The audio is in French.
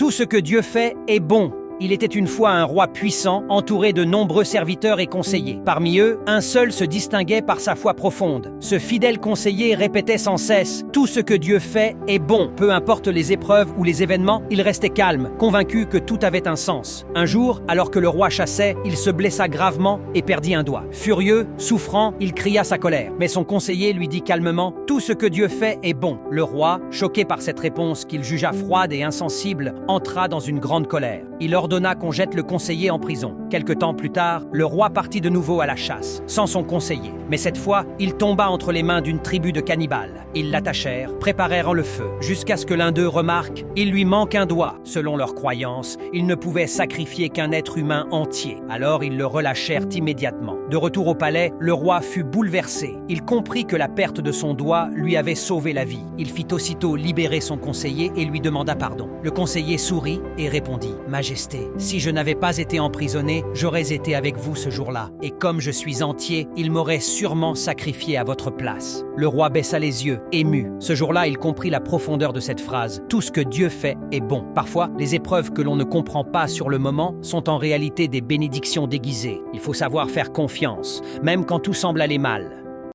Tout ce que Dieu fait est bon. Il était une fois un roi puissant, entouré de nombreux serviteurs et conseillers. Parmi eux, un seul se distinguait par sa foi profonde. Ce fidèle conseiller répétait sans cesse « Tout ce que Dieu fait est bon ». Peu importe les épreuves ou les événements, il restait calme, convaincu que tout avait un sens. Un jour, alors que le roi chassait, il se blessa gravement et perdit un doigt. Furieux, souffrant, il cria sa colère. Mais son conseiller lui dit calmement « Tout ce que Dieu fait est bon ». Le roi, choqué par cette réponse qu'il jugea froide et insensible, entra dans une grande colère. Il ordonna qu'on jette le conseiller en prison. Quelque temps plus tard, le roi partit de nouveau à la chasse, sans son conseiller. Mais cette fois, il tomba entre les mains d'une tribu de cannibales. Ils l'attachèrent, préparèrent le feu, jusqu'à ce que l'un d'eux remarque « Il lui manque un doigt ». Selon leurs croyances, ils ne pouvaient sacrifier qu'un être humain entier. Alors ils le relâchèrent immédiatement. De retour au palais, le roi fut bouleversé. Il comprit que la perte de son doigt lui avait sauvé la vie. Il fit aussitôt libérer son conseiller et lui demanda pardon. Le conseiller sourit et répondit « Majesté, si je n'avais pas été emprisonné, j'aurais été avec vous ce jour-là. Et comme je suis entier, il m'aurait sûrement sacrifié à votre place. » Le roi baissa les yeux, ému. Ce jour-là, il comprit la profondeur de cette phrase. Tout ce que Dieu fait est bon. Parfois, les épreuves que l'on ne comprend pas sur le moment sont en réalité des bénédictions déguisées. Il faut savoir faire confiance, même quand tout semble aller mal.